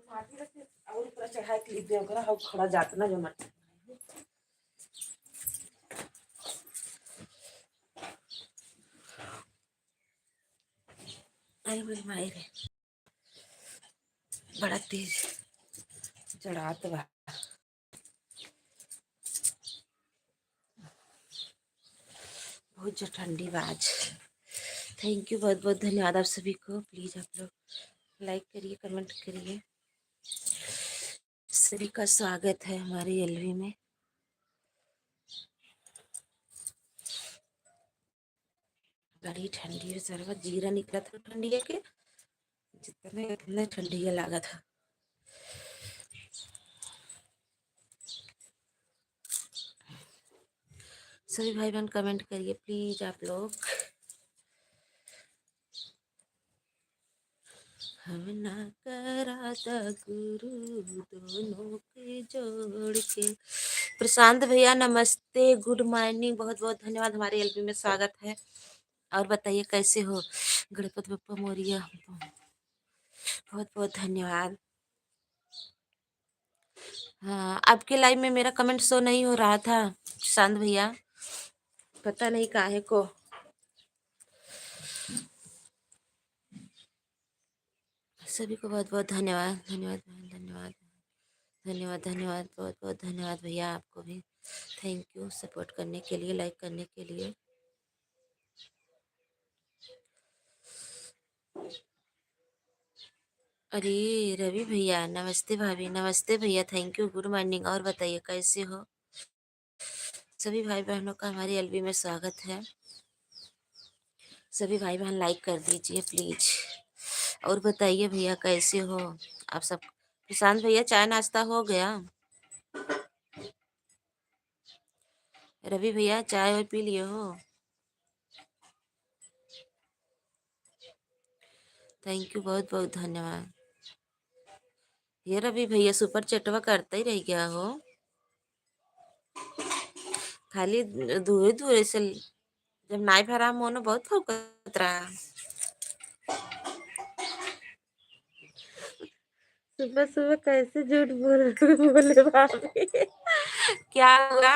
माटी रखे और ऊपर चढ़ा के दे ओकरा हम खड़ा जात ना जो मत आई बोल मारे बड़ा तेज चढ़ात बा। बहुत जो ठंडी बाज। थैंक यू, बहुत बहुत धन्यवाद आप सभी को। प्लीज़ आप लोग लाइक करिए, कमेंट करिए। सभी का स्वागत है हमारे एलवी में। बड़ी ठंडी है, सर्व जीरा निकला था ठंडी है के जितने इतने ठंडी है लगा था। सभी भाई बहन कमेंट करिए प्लीज आप लोग। हम ना करा था गुरु दोनों के जोड़ के। प्रशांत भैया नमस्ते, गुड मॉर्निंग, बहुत बहुत धन्यवाद, हमारे एलबी में स्वागत है। और बताइए कैसे हो? गणपति बप्पा मोरिया, बहुत बहुत धन्यवाद। हाँ, आपके लाइव में मेरा कमेंट शो नहीं हो रहा था प्रशांत भैया, पता नहीं काहे को। सभी को बहुत बहुत धन्यवाद, धन्यवाद धन्यवाद धन्यवाद धन्यवाद, बहुत बहुत धन्यवाद भैया आपको भी। थैंक यू सपोर्ट करने के लिए, लाइक करने के लिए। अरे रवि भैया नमस्ते, भाभी नमस्ते भैया, थैंक यू, गुड मॉर्निंग। और बताइए कैसे हो? सभी भाई बहनों का हमारे एलबी में स्वागत है। सभी भाई बहन लाइक कर दीजिए प्लीज। और बताइए भैया कैसे हो आप सब? प्रशांत भैया चाय नाश्ता हो गया? रवि भैया चाय और पी लिए हो? थैंक यू, बहुत बहुत धन्यवाद। ये रवि भैया सुपर चटवा करता ही रह गया हो, खाली धुए धुए से जब नाई भरा मोनो बहुत फौकत रहा। सुबह सुबह कैसे झूठ बोले भाभी? क्या हुआ?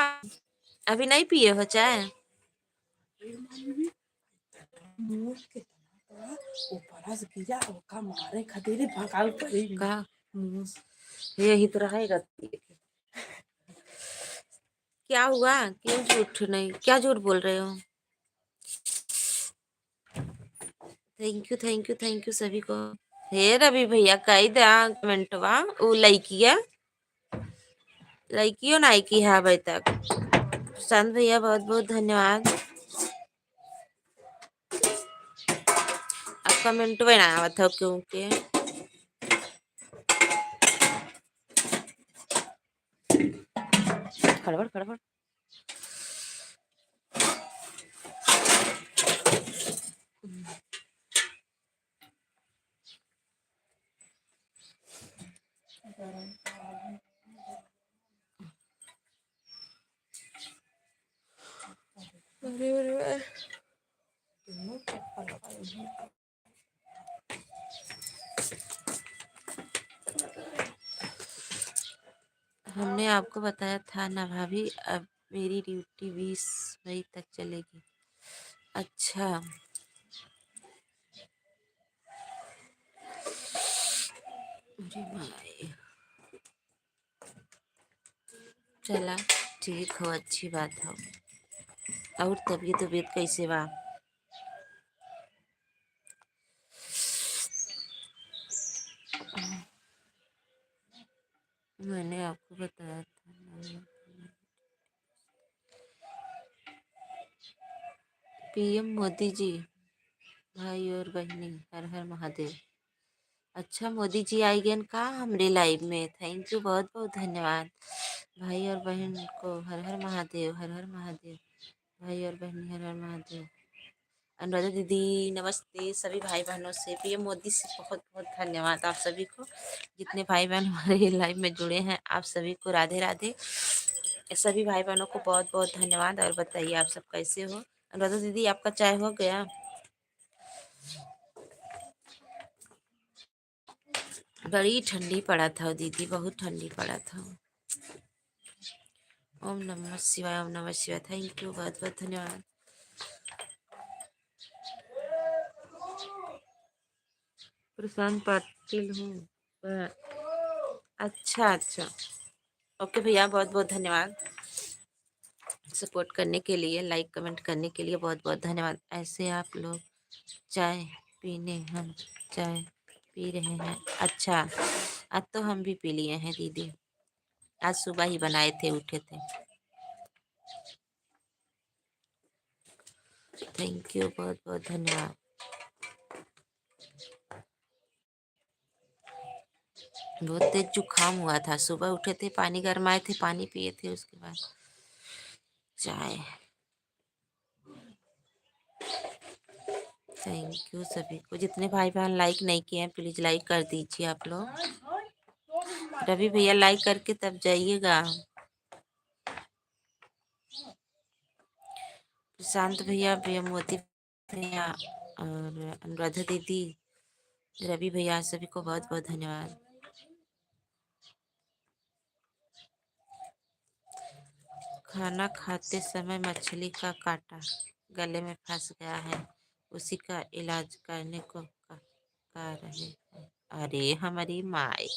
अभी नहीं पिए हो चाय? ऊपर से गिरा ओका मारे खातिर भगाव पड़ी का यही तो रहेगा। क्या हुआ? क्यों झूठ नहीं, क्या झूठ बोल रहे हो? Thank you thank you thank you सभी को। हे रवि भैया कही दे कमेंटवा, वो लड़किया लड़कियों नाई की है अभी तक। प्रशांत भैया बहुत बहुत धन्यवाद। अब कमेंट बना आवत हो क्योंकि खड़बड़ खड़बड़। अरे अरे हमने आपको बताया था ना भाभी, अब मेरी ड्यूटी 20 मई तक चलेगी। अच्छा अरे भाई, चला ठीक हो, अच्छी बात हो। और तबीयत तबीयत कैसे बा? मैंने आपको बताया था पीएम मोदी जी, भाई और बहनी हर हर महादेव। अच्छा मोदी जी आई गए का हमरे लाइव में, थैंक यू बहुत बहुत धन्यवाद। भाई और बहन को हर हर महादेव, हर हर महादेव, भाई और बहन हर हर महादेव। अनुराधा दीदी नमस्ते। सभी भाई बहनों से पीएम मोदी से बहुत बहुत धन्यवाद आप सभी को। जितने भाई बहन हमारे लाइव में जुड़े हैं आप सभी को राधे राधे। सभी भाई बहनों को बहुत बहुत धन्यवाद। और बताइए आप सब कैसे हो? अनुराधा दीदी आपका चाय हो गया? बड़ी ठंडी पड़ा था दीदी, बहुत ठंडी पड़ा था। ओम नमः शिवाय, ओम नमः शिवाय। थैंक यू, बहुत बहुत धन्यवाद। प्रशांत पाटिल हूँ। अच्छा अच्छा, ओके भैया, बहुत बहुत धन्यवाद सपोर्ट करने के लिए, लाइक कमेंट करने के लिए बहुत बहुत धन्यवाद। ऐसे आप लोग चाय पीने, हम चाय पी रहे हैं। अच्छा, आज तो हम भी पी लिए हैं दीदी, आज सुबह ही बनाए थे, उठे थे। थैंक यू, बहुत बहुत धन्यवाद। बहुत तेज जुकाम हुआ था, सुबह उठे थे, पानी गरमाए थे, पानी पिए थे, उसके बाद चाय। थैंक यू सभी को, जितने भाई बहन लाइक नहीं किए हैं प्लीज लाइक कर दीजिए आप लोग। रवि भैया लाइक करके तब जाइएगा। प्रशांत भैया, भैया मोती भैया और अनुराधा दीदी, रवि भैया, सभी को बहुत बहुत धन्यवाद। खाना खाते समय मछली का कांटा गले में फंस गया है, उसी का इलाज करने को कह रहे हैं। अरे हमारी माई,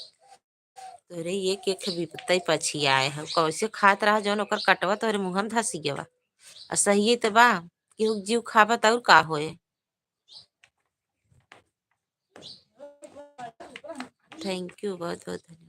तोरे ये के विपत्ति पछी आए है, कैसे खात रहा जौन ओकर कटवा तोरे मुंह में धसी गवा। आ सही तो बा, केहू जीव खाबत और का होए। थैंक यू, बहुत बहुत धन्यवाद।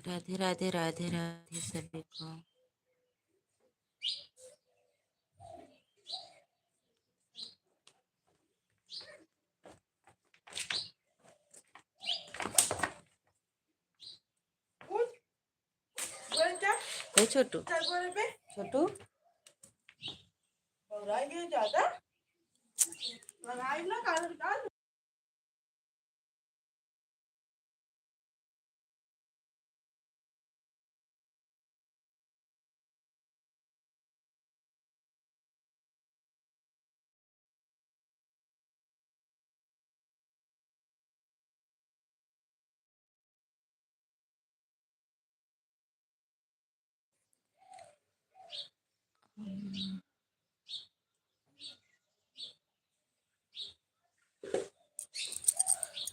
राधे राधे राधे राधे सभी को। छोटू छोटू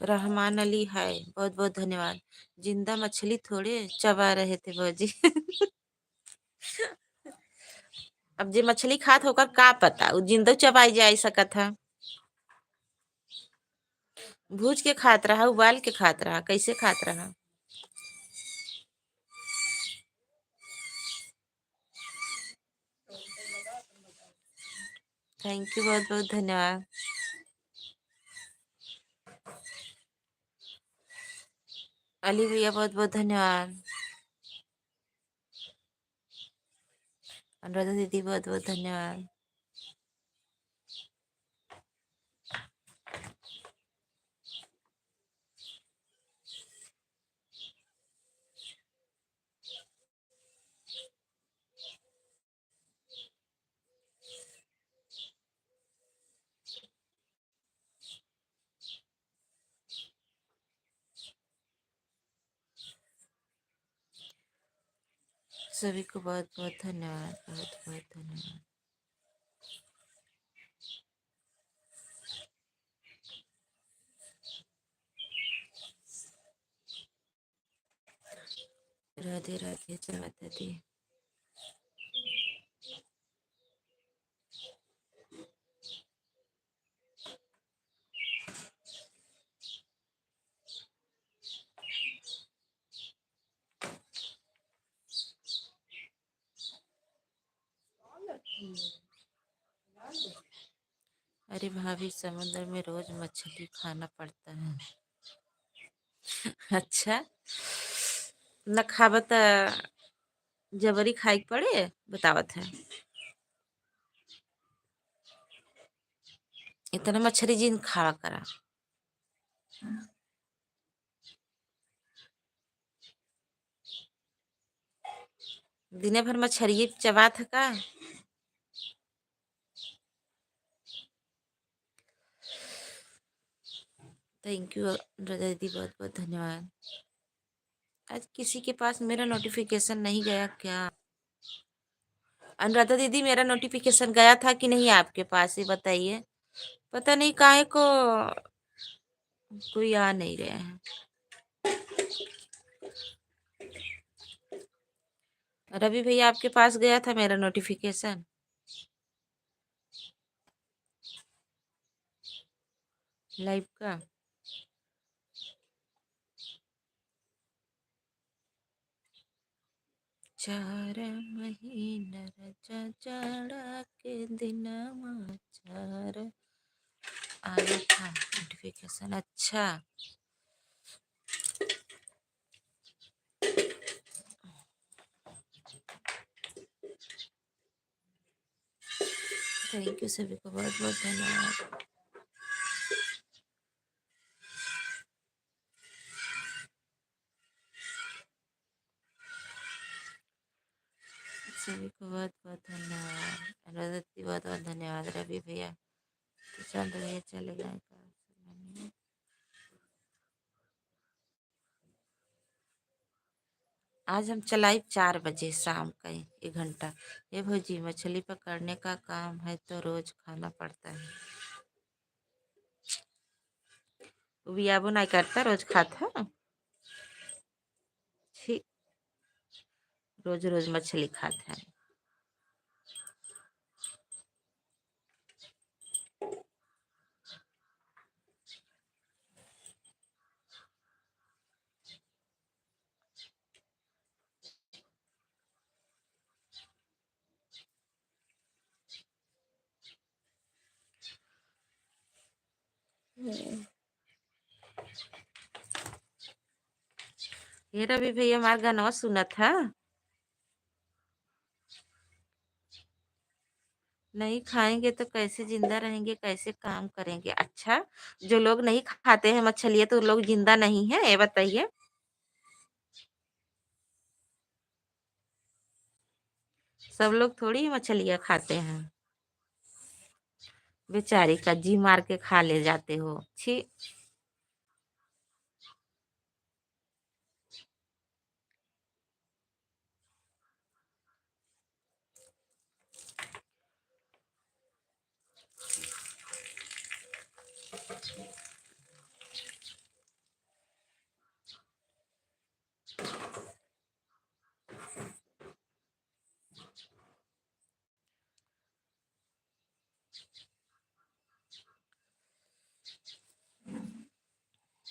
रहमान अली है, बहुत बहुत धन्यवाद। जिंदा मछली थोड़े चबा रहे थे भौजी। अब जे मछली खात होकर का पता, वो जिंदा चबाई जा सकत था। भूज के खात रहा, उबाल के खात रहा, कैसे खात रहा। थैंक यू, बहुत बहुत धन्यवाद। अली भैया, बहुत बहुत धन्यवाद। अनुराधा दीदी, बहुत बहुत धन्यवाद। सभी को बहुत बहुत धन्यवाद, बहुत बहुत धन्यवाद। राधे राधे, जय माता दी। अरे भाभी, समुद्र में रोज मछली खाना पड़ता है। अच्छा, न खाबा त जबरी खाई के पड़े, बतावत है। इतना मच्छरी जिन खा करा। दिने भर मच्छरी चबा था का। थैंक यू अनुराधा दीदी, बहुत बहुत धन्यवाद। आज किसी के पास मेरा नोटिफिकेशन नहीं गया क्या? अनुराधा दीदी, मेरा नोटिफिकेशन गया था कि नहीं आपके पास, ये बताइए। पता नहीं काहे को कोई आ नहीं रहा है। रवि भैया, आपके पास गया था मेरा नोटिफिकेशन? लाइव का। 4 महीना रचा जाड़ा के दिन 4 आया था नोटिफिकेशन। अच्छा, थैंक यू सभी को, बहुत बहुत धन्यवाद। सभी को बहुत बहुत धन्यवाद। अनुराधा दीदी, बहुत बहुत धन्यवाद। रवि भैया, प्रशांत भैया चले गए का। आज हम चलाई 4 बजे शाम का 1 घंटा। ये भौजी, मछली पकड़ने का काम है तो रोज खाना पड़ता है। बियाबो नहीं करता, रोज खाता। छी, रोज रोज मछली खाता है। ये रवि भैया हमारा गाना सुना था। नहीं खाएंगे तो कैसे जिंदा रहेंगे, कैसे काम करेंगे? अच्छा, जो लोग नहीं खाते हैं मछली तो लोग जिंदा नहीं है, ये बताइए। सब लोग थोड़ी ही मछलियाँ खाते हैं। बेचारी का जी मार के खा ले जाते हो, छी।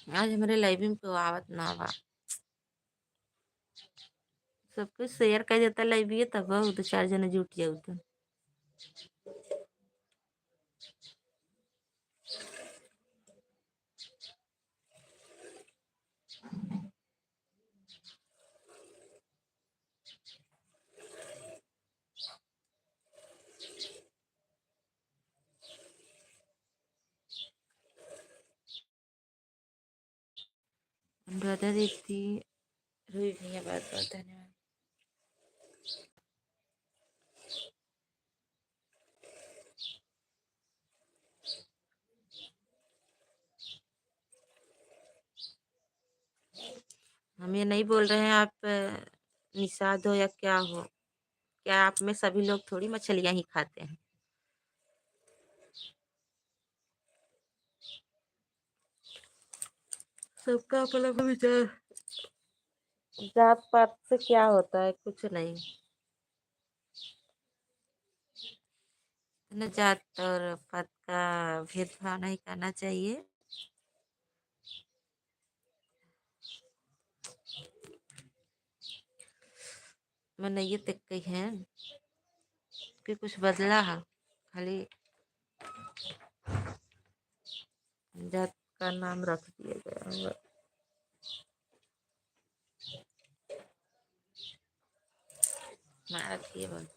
आज हमारे लाइव में तो आवत ना बा। सब कुछ शेयर कर देता लाइव, ये तब 2 4 जने जुट जाऊ तो। अनुराधा दीदी, रोही भैया, बहुत बहुत धन्यवाद। हम ये नहीं बोल रहे हैं आप निषाद हो या क्या हो। क्या आप में सभी लोग थोड़ी मछलियां ही खाते हैं? सबका अपना अपना विचार। जात पात से क्या होता है? कुछ नहीं। न जात और पात का भेदभाव नहीं करना चाहिए। मैंने ये तक कही है कि कुछ बदला है, खाली जात का नाम रख दिया गया। मारा थी बहुत।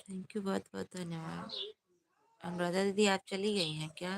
थैंक यू, बहुत बहुत धन्यवाद। अनुराधा दीदी आप चली गई हैं क्या?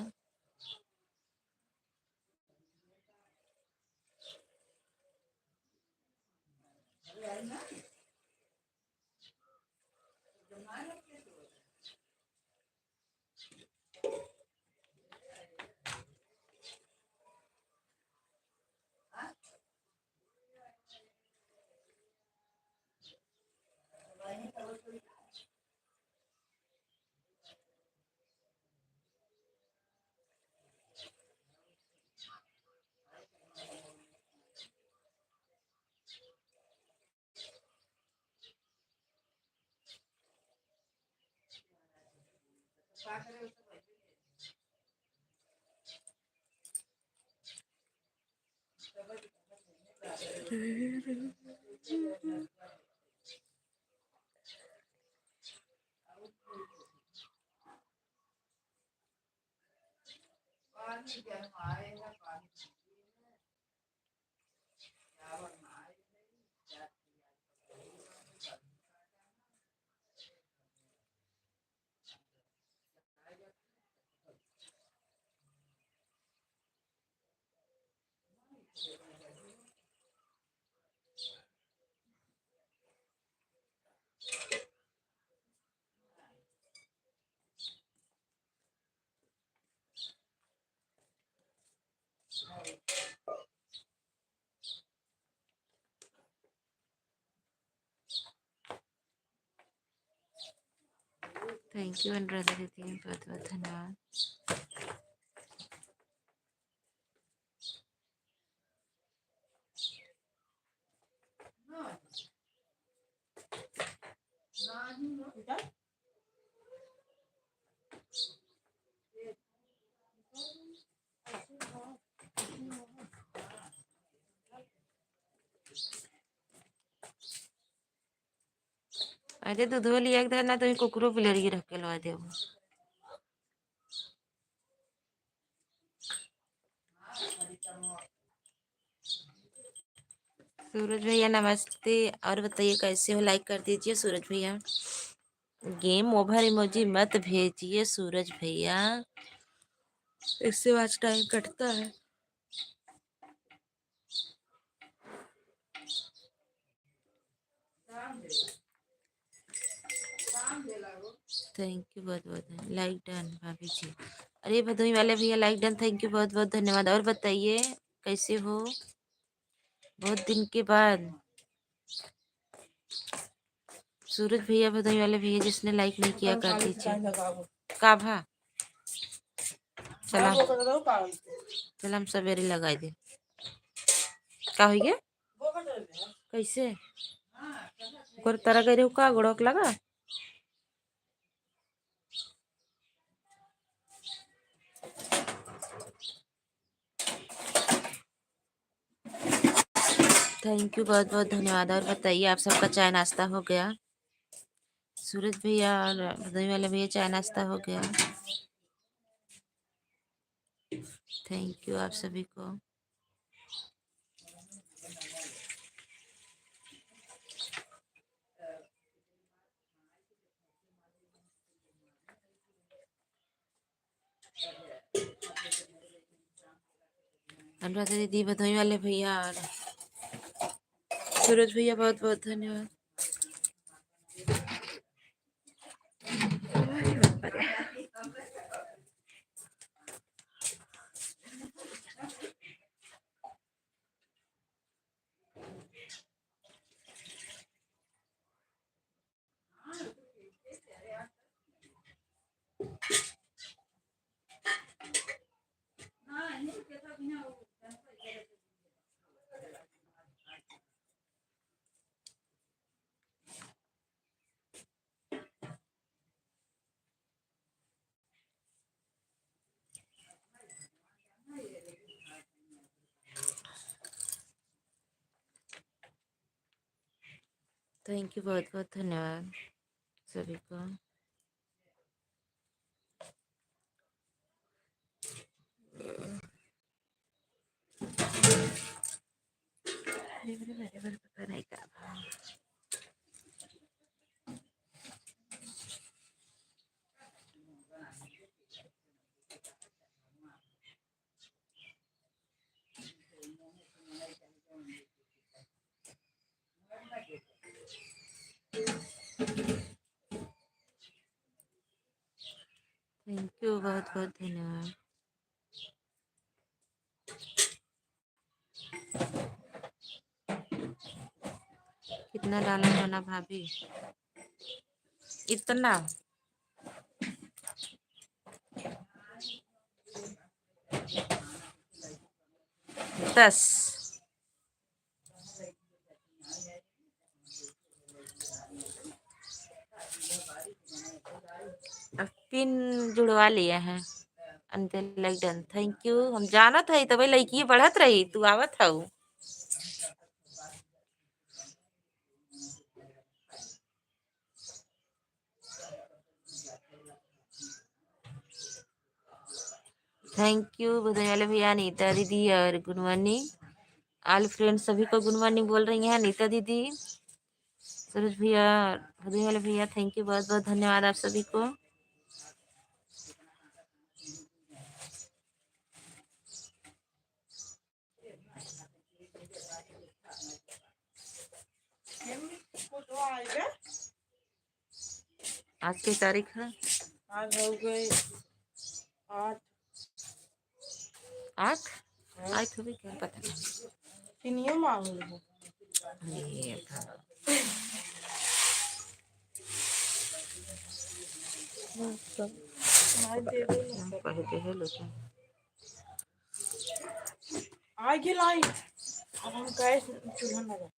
थैंक यू अनुराधा दीदी, बहुत बहुत धन्यवाद। अरे दूध लिया एक ना तुम कुकरो पिलरी रख के लवा देव। सूरज भैया नमस्ते, और बताइए कैसे हो? लाइक कर दीजिए सूरज भैया। गेम ओवर इमोजी मत भेजिए सूरज भैया, इससे आज टाइम कटता है। थैंक यू बहुत बहुत, लाइक डन भाभी जी। अरे भदोई वाले भैया लाइक डन, थैंक यू बहुत बहुत धन्यवाद। और बताइए कैसे हो? बहुत दिन के बाद। सूरज भैया भदोई वाले भैया जिसने लाइक नहीं किया कर दीजिए। काभा चला चल हम सवेरे लगा दे। का हो गया कैसे गोर तारा गई का गोड़क लगा। थैंक यू बहुत बहुत धन्यवाद। और बताइए आप सबका चाय नाश्ता हो गया? सूरज भैया और भदोई वाले भैया चाय नाश्ता हो गया? थैंक यू आप सभी को। अनुराधा दीदी, भदोई वाले भैया और सूरज भैया बहुत बहुत धन्यवाद। थैंक यू, बहुत बहुत धन्यवाद सभी को। पता नहीं क्या। थैंक यू, बहुत बहुत धन्यवाद। कितना डाला होना भाभी? इतना 10। अब पिन जुड़वा लिया है। Antil like done, thank you. हम जाना था तभी लड़की बढ़त रही, तू आवत हऊ। थैंक यू बधाई वाले भैया, नीता दीदी और गुड मॉर्निंग ऑल फ्रेंड्स, सभी को गुड मॉर्निंग बोल रही हैं। नीता दीदी, सूरज भैया, बधाई वाले भैया, थैंक यू, बहुत बहुत धन्यवाद आप सभी को। आज की तारीख है, आज हो गए 8। 8 आज तो भी क्या पता नहीं मांग ये था। आगे लाइट, अब हम गैस चूल्हा लगा।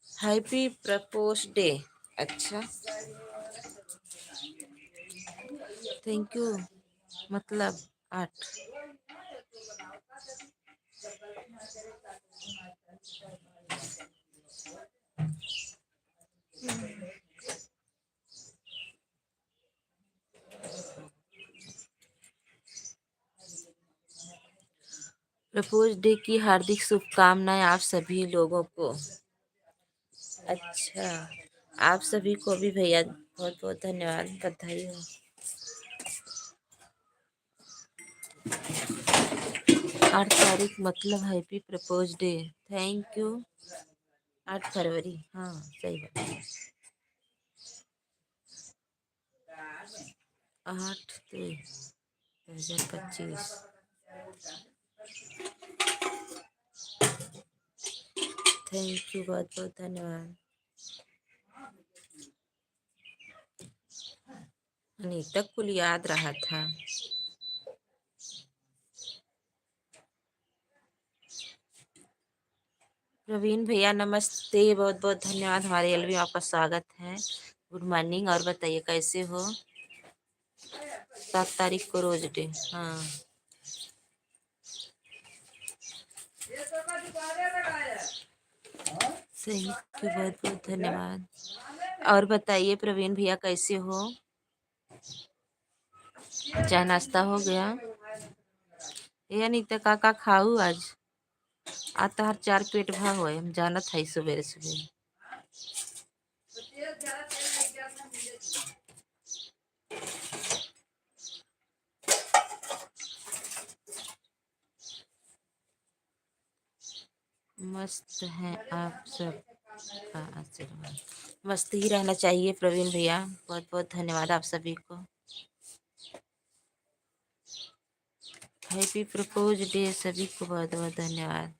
Happy propose day. अच्छा, थैंक यू। मतलब 8। प्रपोज डे की हार्दिक शुभकामनाएं आप सभी लोगों को। अच्छा, आप सभी को भी भैया बहुत बहुत धन्यवाद, बधाई हो। 8 तारीख मतलब happy propose day, thank you. 8 फरवरी, हाँ सही बात। 8/3/2025। थैंक यू, बहुत बहुत धन्यवाद। अनीता कुल याद रहा था। प्रवीण भैया नमस्ते, बहुत बहुत धन्यवाद, हमारे एल में आपका स्वागत है। गुड मॉर्निंग, और बताइए कैसे हो? 7 तारीख को रोज डे, हाँ। सही के बहुत बहुत धन्यवाद। और बताइए प्रवीण भैया कैसे हो? चाय नाश्ता हो गया? ये अनीता काका खाऊ आज आता हर 4 पेट भा हुआ हम जानत है सवेरे सवेरे। मस्त है आप सब का आशीर्वाद। मस्त ही रहना चाहिए प्रवीण भैया, बहुत बहुत धन्यवाद आप सभी को। हैप्पी प्रपोज डे सभी को बहुत बहुत धन्यवाद।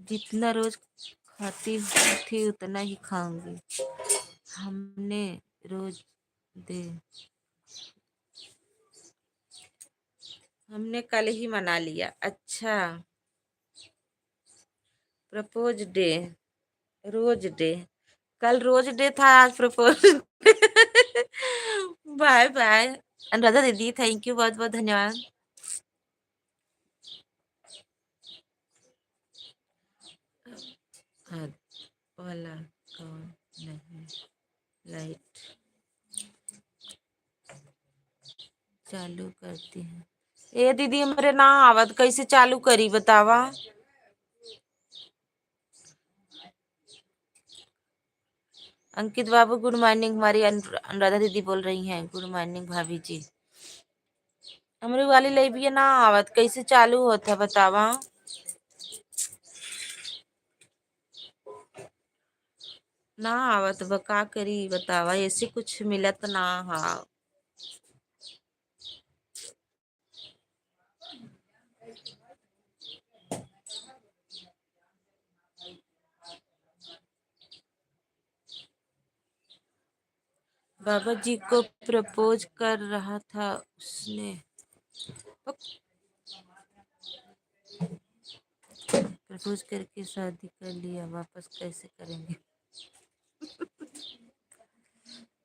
जितना रोज खाती थी उतना ही खाऊंगी। हमने रोज दे हमने कल ही मना लिया। अच्छा, प्रपोज डे, रोज डे। कल रोज डे था, आज propose day. Bye bye Anuradha दीदी, थैंक यू, बहुत बहुत धन्यवाद। हाँ, वाला कौन नहीं, लाइट चालू करती है। ए दीदी हमरे ना आवत, कैसे चालू करी बतावा। अंकित बाबू गुड मॉर्निंग, हमारी अनुराधा दीदी बोल रही हैं गुड मॉर्निंग भाभी जी। हमरे वाली लाइब्रेरी ना आवत, कैसे चालू होता बतावा। ना आवत बका करी बतावा, ऐसे कुछ मिलत ना। हाँ, बाबा जी को प्रपोज कर रहा था उसने, प्रपोज करके शादी कर लिया, वापस कैसे करेंगे।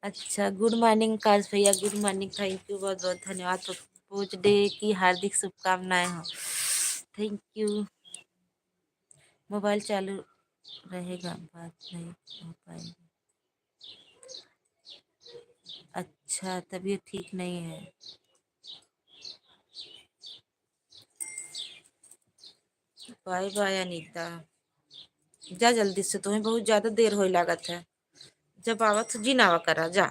अच्छा, गुड मॉर्निंग काश भैया, गुड मॉर्निंग, थैंक यू, बहुत बहुत धन्यवाद। प्रपोज डे की हार्दिक शुभकामनाएं हो, थैंक यू। मोबाइल चालू रहेगा, बात नहीं हो पाएगी। अच्छा, तबीयत ठीक नहीं है। बाय बाय अनीता, जा जल्दी से, तुम्हें बहुत ज्यादा देर होने लागत है। जब आवत जी नावा करा जा,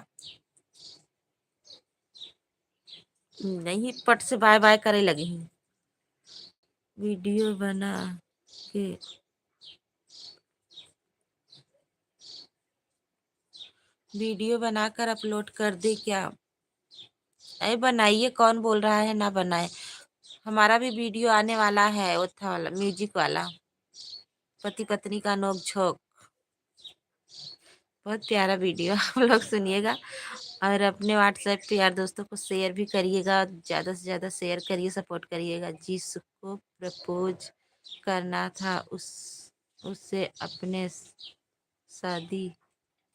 नहीं पट से बाय बाय करे लगी हूँ। वीडियो बना के वीडियो बनाकर अपलोड कर दे क्या। अरे बनाइए, कौन बोल रहा है ना बनाए। हमारा भी वीडियो आने वाला है, ओथा वाला म्यूजिक वाला, पति पत्नी का नोक झोंक, बहुत प्यारा वीडियो। आप लोग सुनिएगा और अपने व्हाट्सएप पे यार दोस्तों को शेयर भी करिएगा, ज़्यादा से ज़्यादा शेयर करिए, सपोर्ट करिएगा। जिसको प्रपोज करना था उससे अपने शादी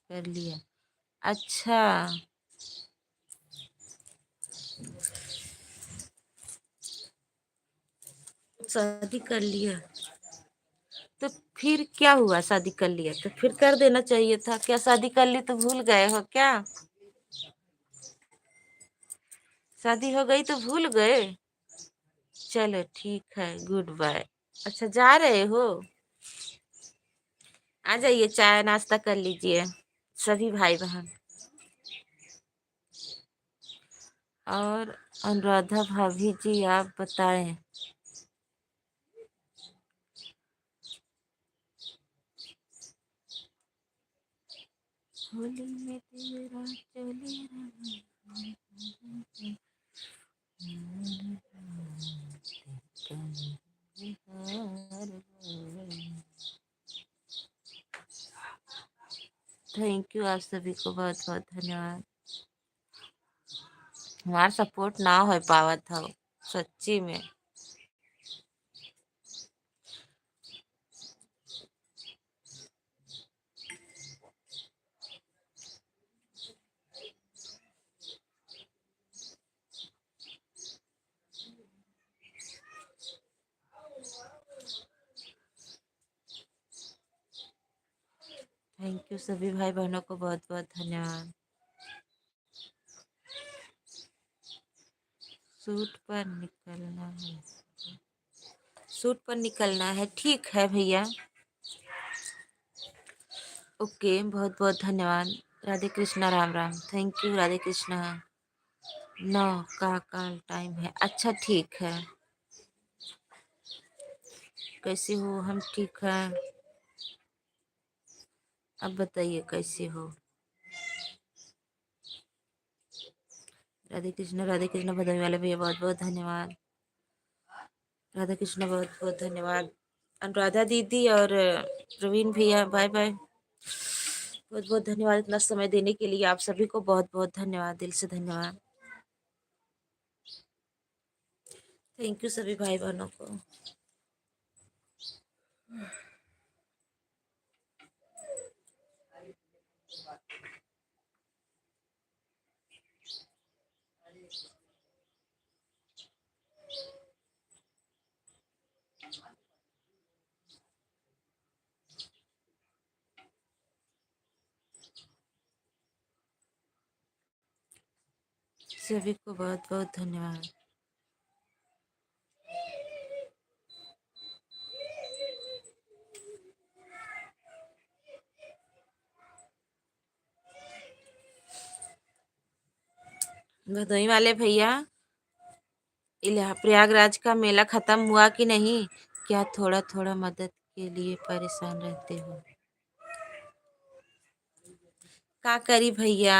कर लिया। अच्छा, शादी कर लिया तो फिर क्या हुआ, शादी कर लिया तो फिर कर देना चाहिए था क्या। शादी कर ली तो भूल गए हो क्या। शादी हो गई तो भूल गए। चलो ठीक है, गुड बाय। अच्छा, जा रहे हो, आ जाइए, चाय नाश्ता कर लीजिए सभी भाई बहन। और अनुराधा भाभी जी आप बताएं। होली में तेरा चले थैंक यू, आप सभी को बहुत बहुत धन्यवाद। हमारा सपोर्ट ना हो पावा था सच्ची में। थैंक यू सभी भाई बहनों को बहुत बहुत धन्यवाद। सूट पर निकलना है, सूट पर निकलना है, ठीक है भैया, ओके, बहुत बहुत धन्यवाद। Radhe Krishna, Ram Ram, thank you Radhe Krishna. 9 का कल टाइम है, अच्छा ठीक है। कैसे हो, हम ठीक हैं। अब बताइए कैसे हो। राधे कृष्ण बधाई वाले भैया बहुत बहुत धन्यवाद। राधा कृष्ण बहुत बहुत धन्यवाद। अनुराधा दीदी और प्रवीण भैया, बाय बाय। बहुत बहुत धन्यवाद इतना समय देने के लिए। आप सभी को बहुत बहुत धन्यवाद, दिल से धन्यवाद। थैंक यू सभी भाई बहनों को। सभी को बहुत बहुत धन्यवाद। भदोई वाले भैया, प्रयागराज का मेला खत्म हुआ कि नहीं? क्या थोड़ा थोड़ा मदद के लिए परेशान रहते हो? का करी भैया?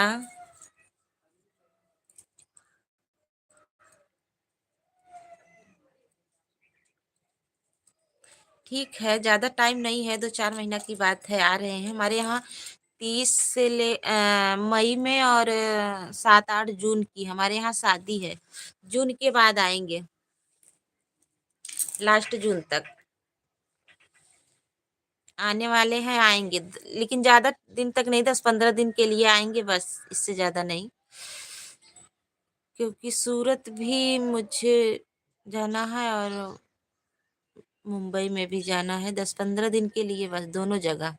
ठीक है, ज़्यादा टाइम नहीं है, 2-4 महीना की बात है। आ रहे हैं हमारे यहाँ 30 से मई में, और 7-8 जून की हमारे यहाँ शादी है। जून के बाद आएंगे, लास्ट जून तक आने वाले हैं, आएंगे। लेकिन ज़्यादा दिन तक नहीं, 10-15 दिन के लिए आएंगे बस, इससे ज़्यादा नहीं। क्योंकि सूरत भी मुझे जाना है और मुंबई में भी जाना है, 10-15 दिन के लिए बस, दोनों जगह।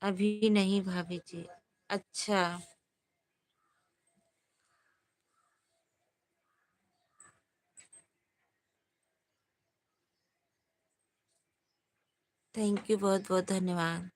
अभी नहीं भाभी जी। अच्छा। थैंक यू, बहुत बहुत धन्यवाद।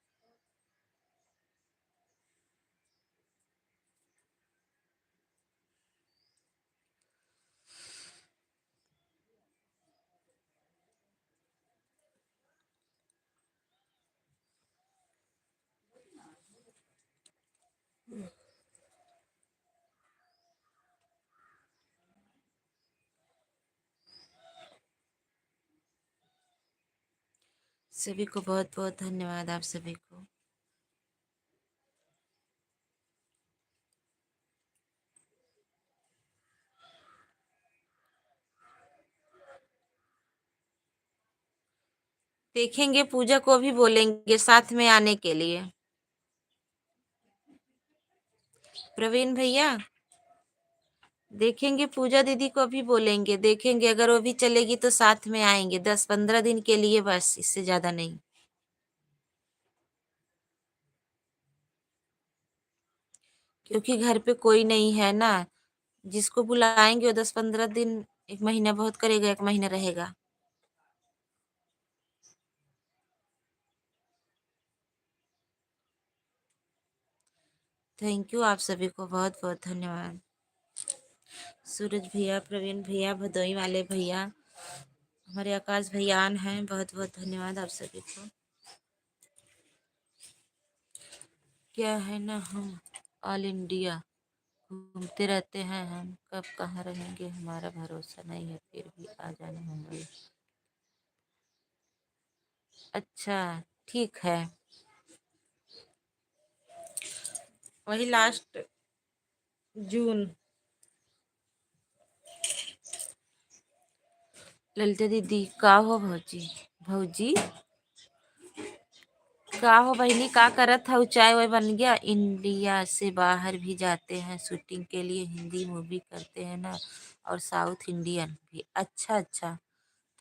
सभी को बहुत बहुत धन्यवाद, आप सभी को। देखेंगे, पूजा को भी बोलेंगे साथ में आने के लिए। प्रवीण भैया, देखेंगे, पूजा दीदी को भी बोलेंगे, देखेंगे अगर वो भी चलेगी तो साथ में आएंगे, 10-15 दिन के लिए बस, इससे ज्यादा नहीं। क्योंकि घर पे कोई नहीं है ना, जिसको बुलाएंगे वो 10-15 दिन, 1 महीना बहुत करेगा, 1 महीना रहेगा। थैंक यू, आप सभी को बहुत बहुत धन्यवाद। सूरज भैया, प्रवीण भैया, भदोई वाले भैया, हमारे आकाश भैयान हैं, बहुत बहुत धन्यवाद आप सभी को। क्या है ना, हम ऑल इंडिया घूमते रहते हैं, हम कब कहाँ रहेंगे हमारा भरोसा नहीं है, फिर भी आ जाना मुंबई। अच्छा, ठीक है। वही लास्ट जून। ललिता दीदी, का हो भौजी? भौजी, का हो बहनी, का करत है? चाय वाय बन गया? इंडिया से बाहर भी जाते हैं शूटिंग के लिए, हिंदी मूवी करते हैं ना, और साउथ इंडियन भी। अच्छा अच्छा,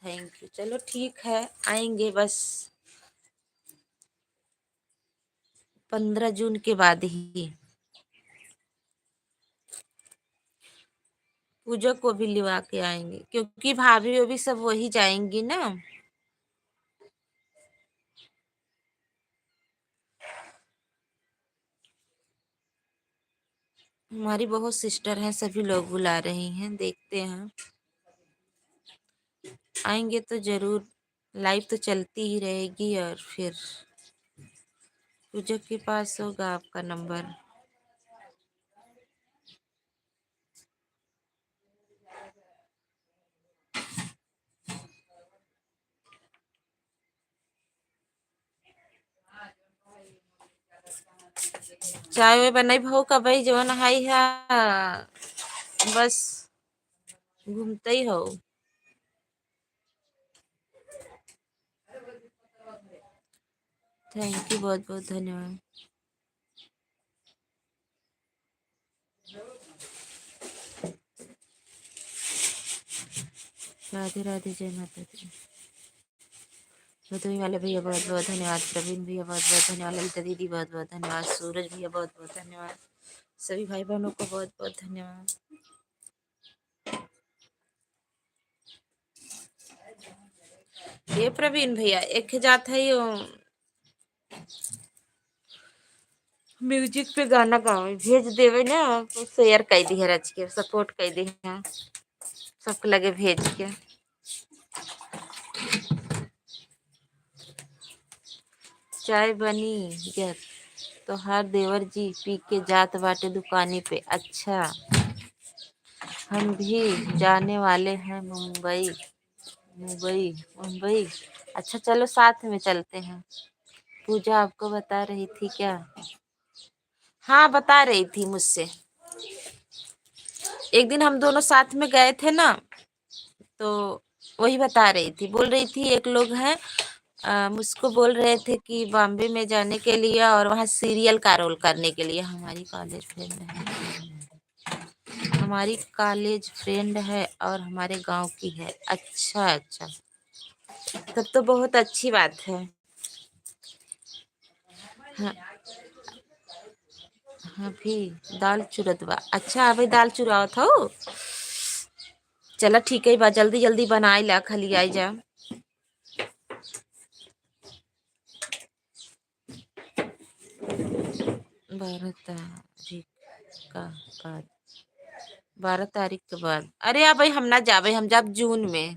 थैंक यू। चलो ठीक है, आएंगे बस 15 जून के बाद ही। पूजा को भी लिवा के आएंगे, क्योंकि भाभी वो भी सब वही जाएंगी ना। हमारी बहुत सिस्टर हैं, सभी लोग बुला रही हैं, देखते हैं। आएंगे तो जरूर। लाइफ तो चलती ही रहेगी, और फिर पूजा के पास होगा आपका नंबर। चाय वाय बनाई भाव का भाई जवन हाई है बस घूमते ही हो। थैंक यू, बहुत बहुत धन्यवाद। राधे राधे, जय माता दी। मधुई वाले भैया बहुत बहुत धन्यवाद, प्रवीण भैया बहुत बहुत धन्यवाद, ललिता दीदी बहुत बहुत धन्यवाद, सूरज भैया बहुत बहुत धन्यवाद, सभी भाई बहनों को बहुत बहुत धन्यवाद। ये प्रवीण भैया एक जात है यो म्यूजिक पे गाना गावे भेज देवे ना तो शेयर कर दी है, रच के सपोर्ट कर दी है सबके लगे भेज के। चाय बनी गया तो हर देवर जी पी के जात बाटे दुकानी पे। अच्छा, हम भी जाने वाले हैं मुंबई। मुंबई मुंबई, अच्छा चलो साथ में चलते हैं। पूजा आपको बता रही थी क्या? हाँ बता रही थी मुझसे, एक दिन हम दोनों साथ में गए थे ना, तो वही बता रही थी, बोल रही थी एक लोग हैं मुझको बोल रहे थे कि बॉम्बे में जाने के लिए और वहाँ सीरियल का रोल करने के लिए। हमारी कॉलेज फ्रेंड है, हमारी कॉलेज फ्रेंड है और हमारे गांव की है। अच्छा अच्छा, तब तो बहुत अच्छी बात है। हाँ, हाँ भी दाल चुरत बा। अच्छा अभी दाल चुराव था। चला ठीक है बा, जल्दी जल्दी बनाई ला, खाली आई जा। बारह तारीख का बाद, 12 तारीख के बाद। अरे अब भाई हम ना जाबे, हम जाब जून में।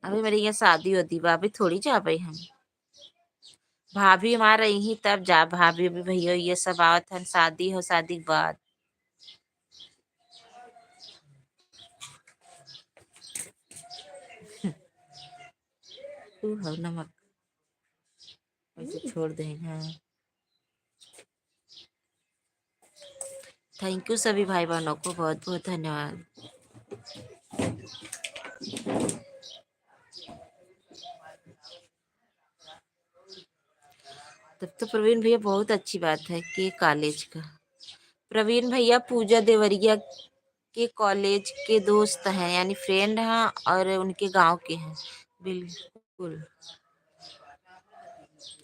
अभी मेरी यहाँ शादी होती बा, अभी थोड़ी जाबे हम। भाभी हमारा यही तब जा, भाभी अभी भैया ये सब आवत हन, शादी हो शादी के बाद। तू हो नमक ऐसे छोड़ दे। हाँ थैंक यू सभी भाई बहनों को बहुत बहुत धन्यवाद। तब तो प्रवीण भैया बहुत अच्छी बात है कि कॉलेज का। प्रवीण भैया पूजा देवरिया के कॉलेज के दोस्त हैं, यानी फ्रेंड हैं और उनके गांव के हैं। बिल्कुल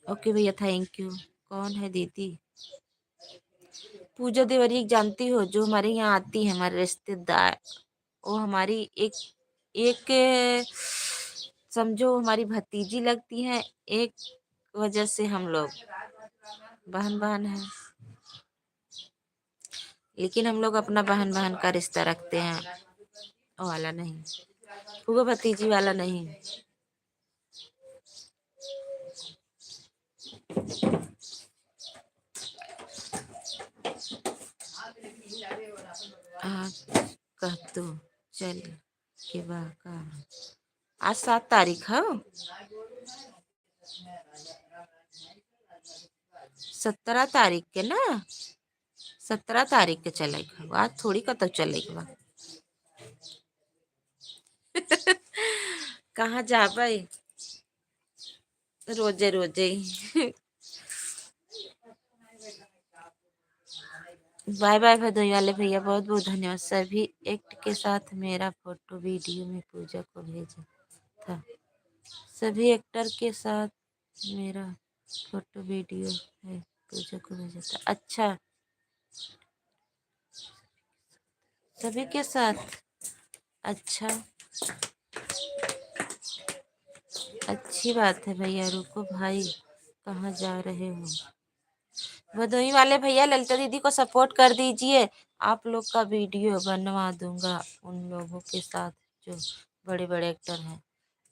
ओके भैया, थैंक यू। कौन है दीदी? पूजा देवरिया जानती हो, जो हमारे यहाँ आती है, हमारे रिश्तेदार। वो हमारी एक एक समझो हमारी भतीजी लगती है, एक वजह से हम लोग बहन बहन हैं, लेकिन हम लोग अपना बहन बहन का रिश्ता रखते हैं, वो वाला नहीं, फूफा भतीजी वाला नहीं। आज कह तो चल के बा का, आज 7 तारीख है, 17 तारीख के ना, 17 तारीख के चलेगा, आज थोड़ी का तो चलेगा। कहाँ जा भाई, रोजे रोजे ही। बाय बाय भदोई वाले भैया, बहुत बहुत धन्यवाद। सभी एक्ट के साथ मेरा फोटो वीडियो में पूजा को भेजा था, सभी एक्टर के साथ मेरा फोटो वीडियो है पूजा को भेजा था। अच्छा सभी के साथ, अच्छा अच्छी बात है भैया। रुको भाई, कहाँ जा रहे हो? भदोही वाले भैया ललिता दीदी को सपोर्ट कर दीजिए, आप लोग का वीडियो बनवा दूंगा उन लोगों के साथ जो बड़े बड़े एक्टर हैं।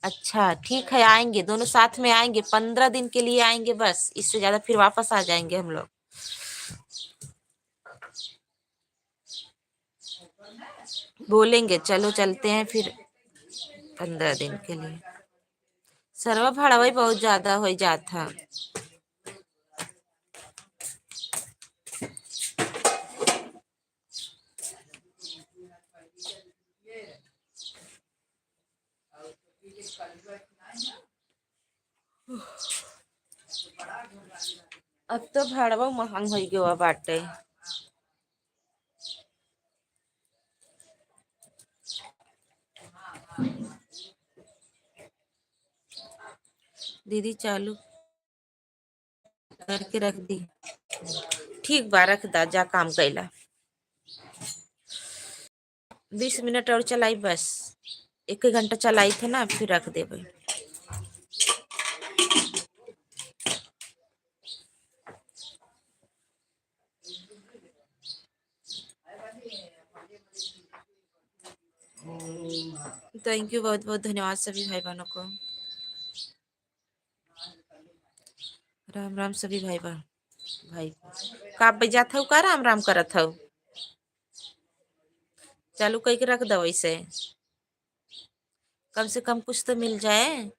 अच्छा ठीक है, आएंगे दोनों साथ में, आएंगे 15 दिन के लिए आएंगे बस, इससे ज्यादा फिर वापस आ जाएंगे हम लोग। बोलेंगे चलो चलते हैं फिर 15 दिन के लिए। सर्व भाड़ा वही बहुत ज्यादा हो जाता। अब तो भाड़वा महंग हो गया बाटे। दीदी चालू करके रख दी। ठीक बा, रख दा, जा काम कैला। 20 मिनट और चलाई बस। 1 घंटा चलाई थे ना, फिर रख देवे। थैंक यू, बहुत बहुत धन्यवाद सभी भाई बहनों को। राम राम सभी भाई बहन भाई को। का बजात हूँ का राम राम करत हूँ। चालू करके रख दो वैसे, कम से कम कुछ तो मिल जाए।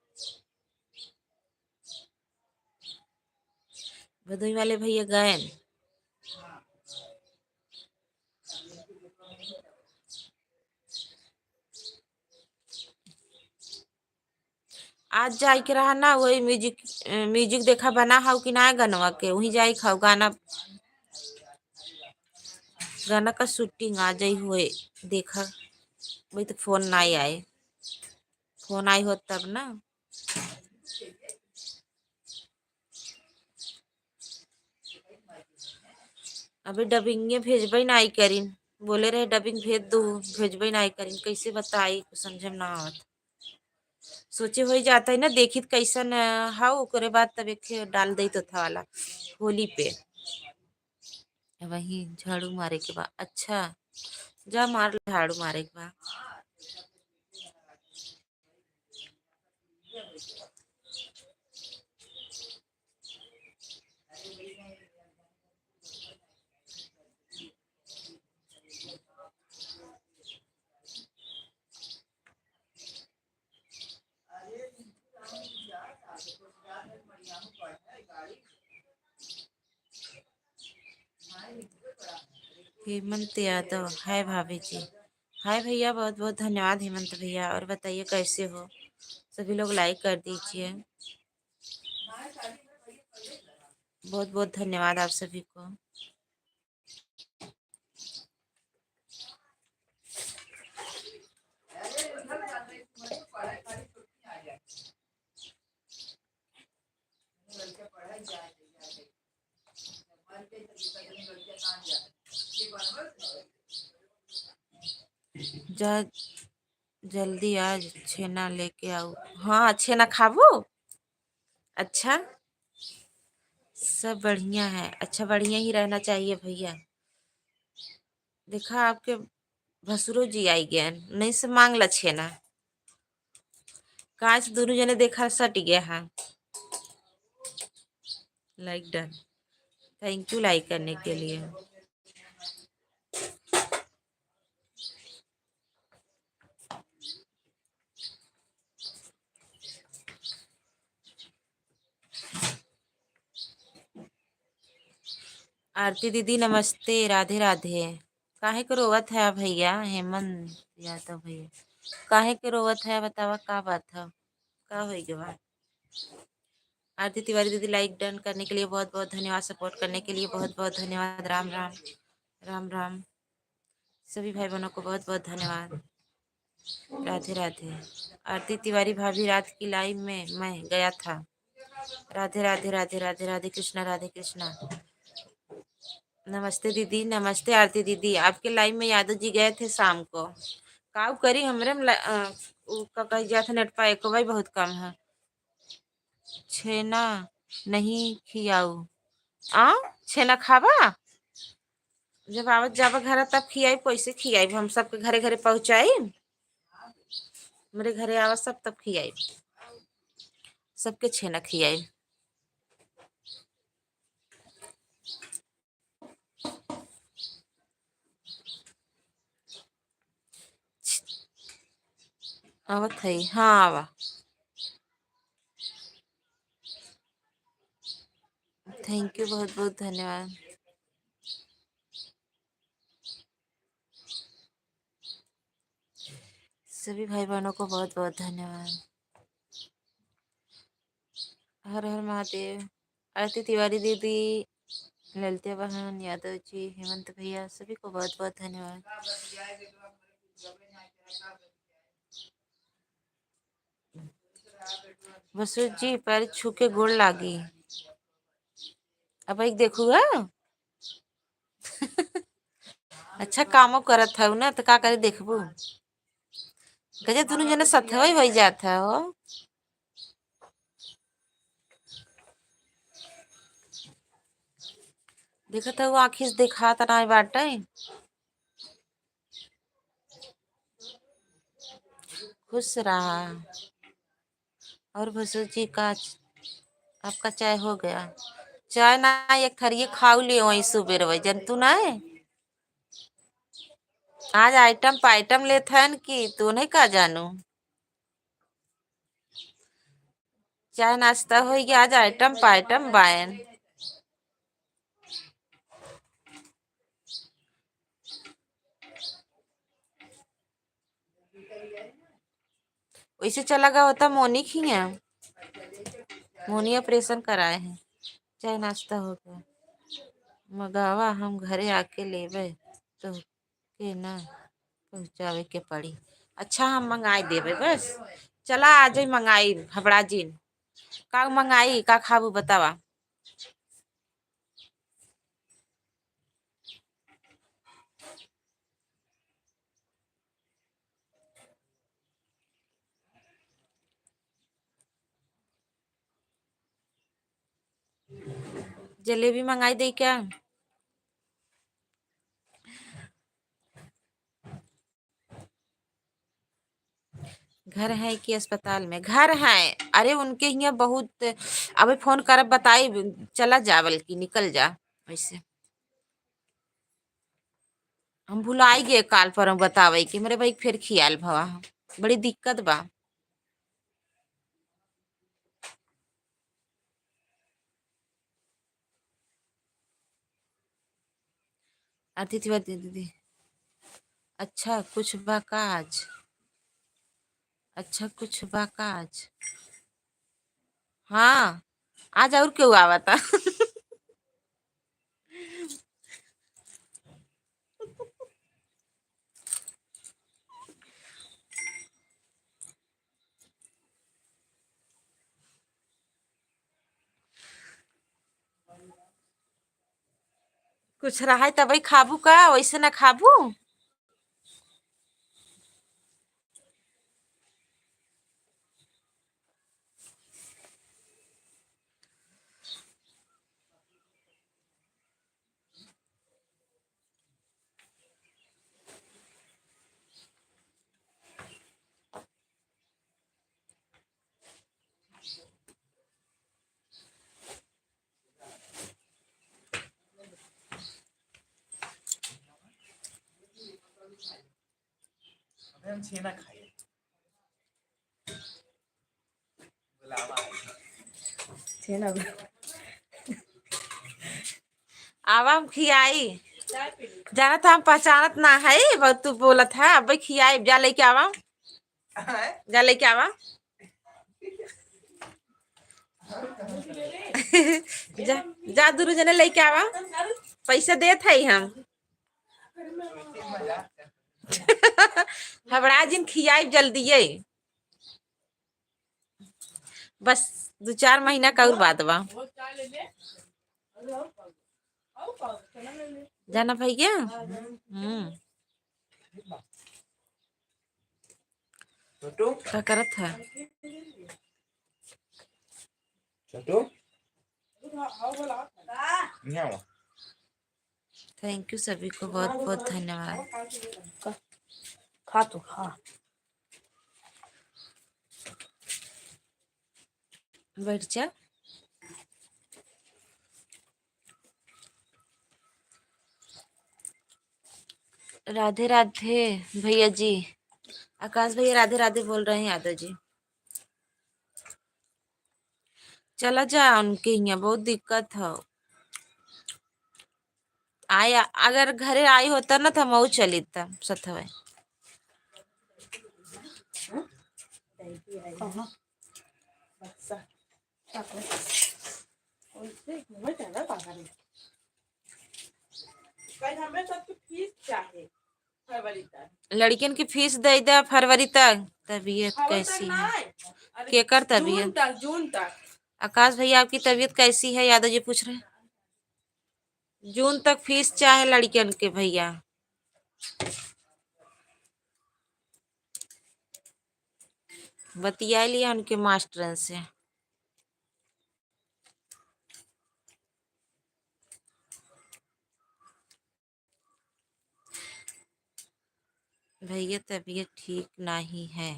भदोई वाले भैया गए। आज जाए के रहा ना, वही म्यूजिक म्यूजिक देखा बना हाउ कि ना गनवा के, वहीं जाए खाओ गाना। गाना का शूटिंग आ जाई हुए देखा। वही तो फोन ना आए। फोन आई हो तब ना। अभी डबिंगे भेजबे ना आई करीन। बोले रहे डबिंग भेज दू, भेजबे ना आई करीन, कैसे बताई कुछ समझे ना आवत। सोचे हो जाता है ना, देखी कैसन हाउ ओकरे बाद तब एक डाल दई तो था वाला होली पे। वही झाड़ू मारे के बाद अच्छा, जा मार ले झाड़ू मारे के बाद। हेमंत यादव, हाय भाभी जी। हाय भैया, बहुत बहुत धन्यवाद हेमंत भैया। और बताइए कैसे हो सभी लोग, लाइक कर दीजिए। बहुत बहुत धन्यवाद आप सभी को। जा जल्दी आज छेना लेके आओ। हाँ, छेना खाबो। अच्छा, सब बढ़िया है। अच्छा, बढ़िया ही रहना चाहिए भैया। देखा आपके भसुरो जी आई गए, नहीं से मांग ला छेना। काश दोनों जने देखा सट गया है। Like done, thank you like करने के लिए। आरती दीदी नमस्ते, राधे राधे। काहे के रोवत है भैया हेमंत यादव भैया, काहे के रोवत है बतावा, का बात है, का हो गया। आरती तिवारी दीदी लाइक डन करने के लिए बहुत बहुत धन्यवाद, सपोर्ट करने के लिए बहुत बहुत धन्यवाद। राम राम, राम राम सभी भाई बहनों को बहुत बहुत धन्यवाद। राधे राधे। आरती तिवारी भाभी, रात की लाइव में मैं गया था। राधे राधे राधे राधे राधे कृष्णा, राधे कृष्णा। नमस्ते दीदी, नमस्ते आरती दीदी। आपके लाइव में यादव जी गए थे शाम को। काउ करी हमरे में का कही जात नेट पा एक बहुत कम है। छेना नहीं खियाऊ आ, छेना खाबा। जब आवत जाबा घर तब खियाई, कैसे खियाई, हम सबके घरे घरे पहुँचाई। मेरे घरे आवा सब तब खियाई, सबके छेना खियाई। आवत है, हाँ आवा। थैंक यू, बहुत बहुत धन्यवाद सभी भाई बहनों को, बहुत बहुत धन्यवाद। हर हर महादेव। आरती तिवारी दीदी, ललिता बहन, यादव जी, हेमंत भैया, सभी को बहुत बहुत धन्यवाद। बसु जी पैर छू के गोड़ लागी। अब एक देखूगा। अच्छा कामो करत हूँ ना तो का करे देखबू। गजे दोनों जने सथवे हो जाता हो। देखा था वो आखिर से देखा था ना बाटे। खुश रहा। और भसुर जी का आपका चाय हो गया? चाय ना एक थरिये खाऊ लियो वही सुबेर वही जंतु ना है। आज आइटम पाइटम लेते हैं कि तू नहीं का जानू। चाय नाश्ता हो गया, आज आइटम पाइटम बायन। वैसे चला गया होता मोनी ही है। मोनी ऑपरेशन कराए हैं। चाय नाश्ता हो गया। मगावा हम घरे आके लेवे तो के ना पहुँचावे के पड़ी। अच्छा हम मंगाई देवे बस। चला आज ही मंगाई हबड़ा जी। का मंगाई का खाबू बतावा। जलेबी मंगाई दे क्या? घर है कि अस्पताल में? घर है। अरे उनके यहाँ बहुत अबे फोन कर बताई चला जावल की निकल जा वैसे। हम भुलाई गए काल पर बतावे कि मेरे भाई फिर खियाल भवा बड़ी दिक्कत बा। अतिथि दीदी। अच्छा कुछ बा काज? अच्छा कुछ बा काज? हाँ आज और क्यों आवा था? कुछ रहा है तभी खाबू का वैसे ना खाबू। आवा हम खियाई। जाना था हम पहचानत ना है बहुत तू बोलत है अब खियाई जा लेके आवा। जा लेके आवा। जा जा दूर जने लेके आवा। पैसा देत है हम। हबड़ा जिन खियाई जल्दी है। बस 2-4 महीना का और बात बा। जाना भैया। क्या करत है? थैंक यू सभी को बहुत बहुत धन्यवाद। खा तो खा। बैठ जा। राधे राधे भैया जी। आकाश भैया राधे राधे बोल रहे हैं यादव जी। चला जा उनके यहाँ बहुत दिक्कत है। आया अगर घरे आई होता ना तो मऊ चली था सथवे। लड़कियन की फीस दे दे फरवरी तक। तबीयत कैसी है? केकर तबीयत? जून तक। आकाश भैया आपकी तबीयत कैसी है? यादव जी पूछ रहे हैं। जून तक फीस चाहे लड़कियन के भैया। बतिया लिया उनके मास्टरन से। भैया तबीयत ठीक नहीं है।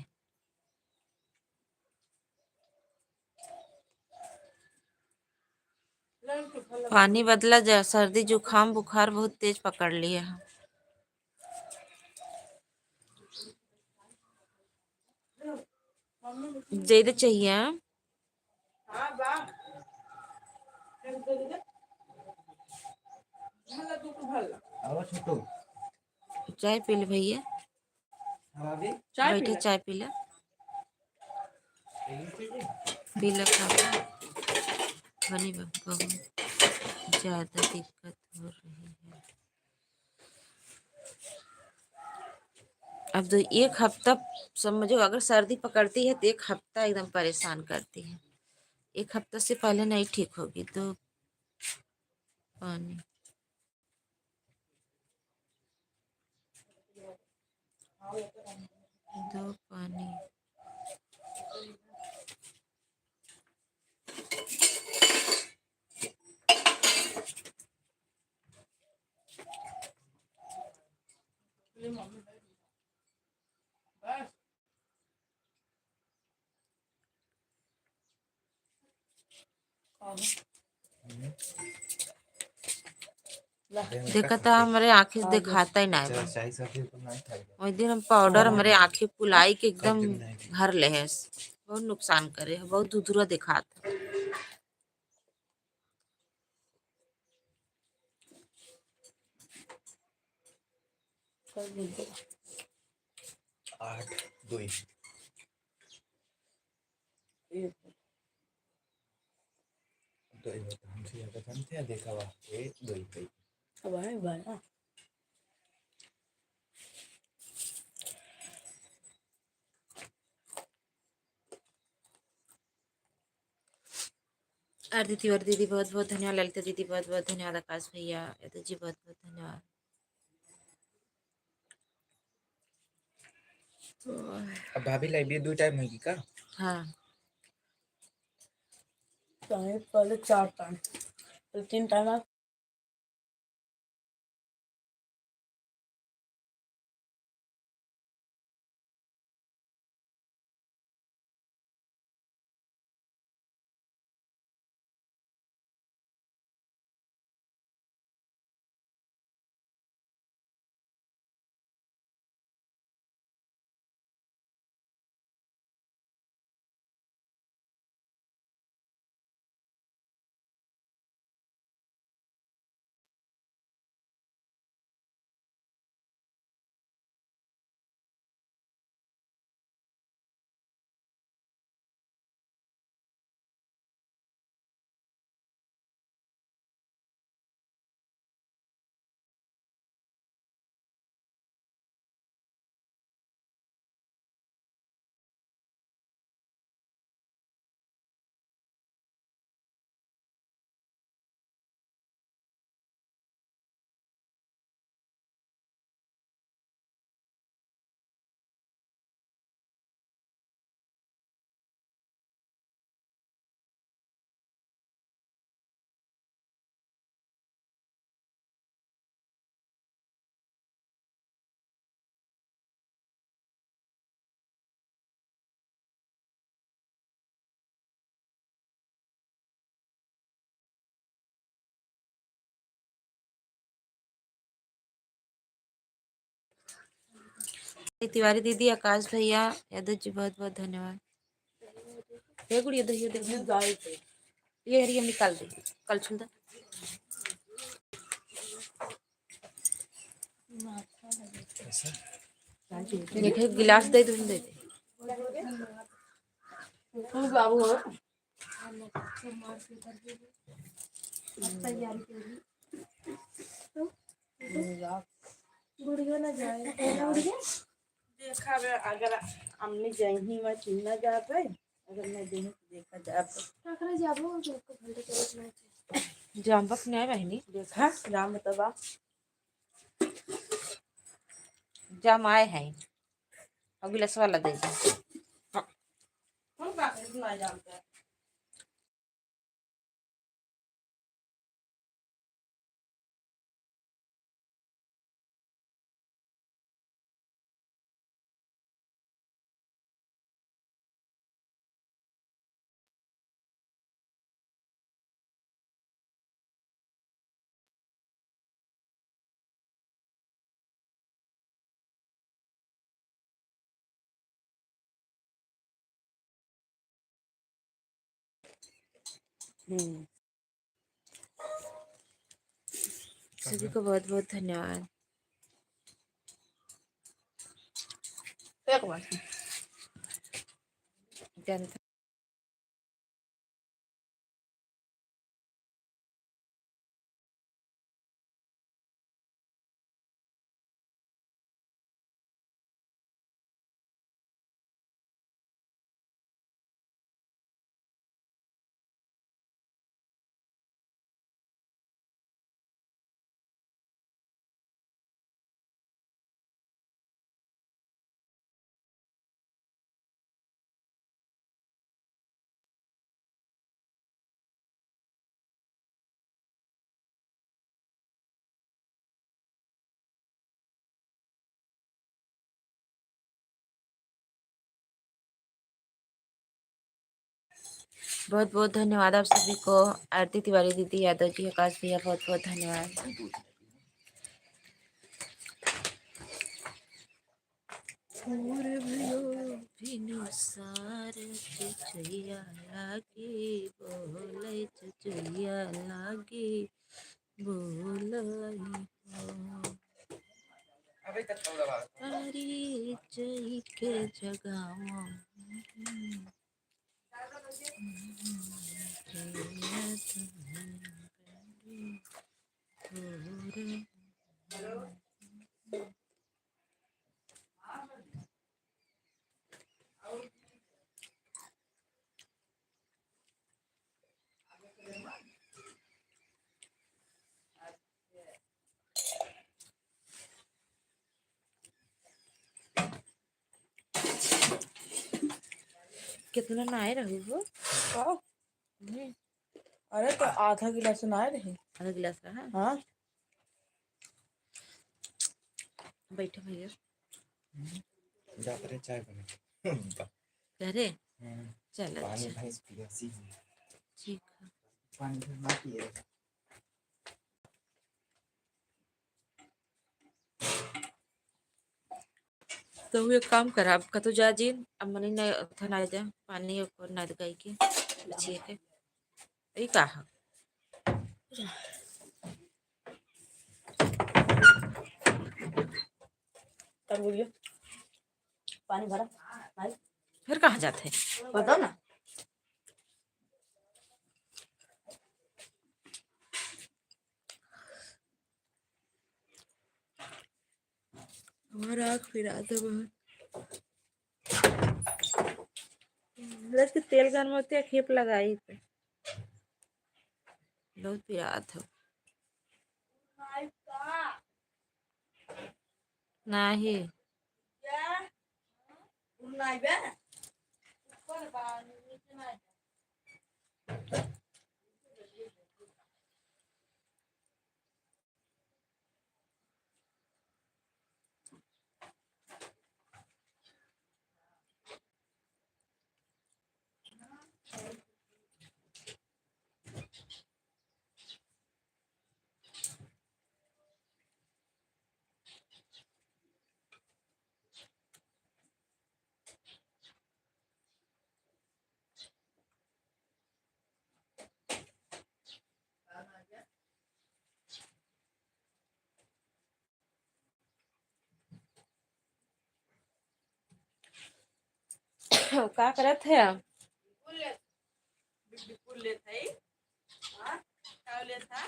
पानी बदला जा, सर्दी जुकाम बुखार बहुत तेज पकड़ लिया है। ज्यादा चाहिए? चाय पी ले भैया, बैठे चाय पी ले, पी ले बनी बहुत ज्यादा दिक्कत हो रही है। अब तो एक हफ्ता समझो, अगर सर्दी पकड़ती है तो एक हफ्ता एकदम परेशान करती है। एक हफ्ता से पहले नहीं ठीक होगी तो पानी दो, पानी। देखा था हमारे आँखें दिखाता ही नहीं बा। वही दिन हम पाउडर हमारे आँखें पुलाई के एकदम भर ले है, बहुत नुकसान करे है, बहुत धुधुरा दिखाता। 8-2 हमसे ज्यादा जानते देखा हुआ 1-2 अब है भाई। आरती तिवारी दीदी बहुत बहुत धन्यवाद, ललिता दीदी बहुत बहुत धन्यवाद, आकाश भैया, यादव जी बहुत बहुत धन्यवाद। अब भाभी लाइब्रेरी 2 टाइम होगी का? हाँ पहले 4 टाइम, फिर 3 टाइम। तिवारी दीदी, आकाश भैया, यादव जी बहुत बहुत धन्यवाद। ये गुड़िया दही दे, ये हरी हम निकाल दे, कल छुंदा देखे गिलास दे दूँ दे दे। बाबू तैयारी करी तो गुड़िया ना जाए गुड़िया देखा बे अगर हमने जही में चिन्ह जाबे अगर मैं जही देखा जाबे टकरा जाबो जो को घंटे चले जाम्बक नहीं बहनी देखा राम तबा जाम आए हैं अब गिलास वाला दे दे। कौन बात है ना जानता है सभी को बहुत बहुत धन्यवाद। एक बात जनता बहुत बहुत धन्यवाद आप सभी को। आरती तिवारी दीदी, यादव जी, आकाश भैया, बहुत बहुत धन्यवाद। बोले चुचुया लागे बोलई हो अरे चई के जगावा कितना नाए रही वो अरे तो आधा गिलास ना रही आधा गिलास रहा। हाँ बैठो भैया जाते रहे चाय बने करे चल पानी अच्छा भैंस पियासी है ठीक है। पानी भरना पिए तो एक काम कर आप कतो जा जी अब मनी न थना दे पानी को ना दगाई के छे के ई का है तब बोलिए पानी भरा भाई फिर कहाँ जाते हैं बताओ ना हमारा आँख फिरा दो रस के तेल गर्म होते हैं खेप लगाई पे बहुत पिरा था नहीं का करत है पुल्ले थे लिया था।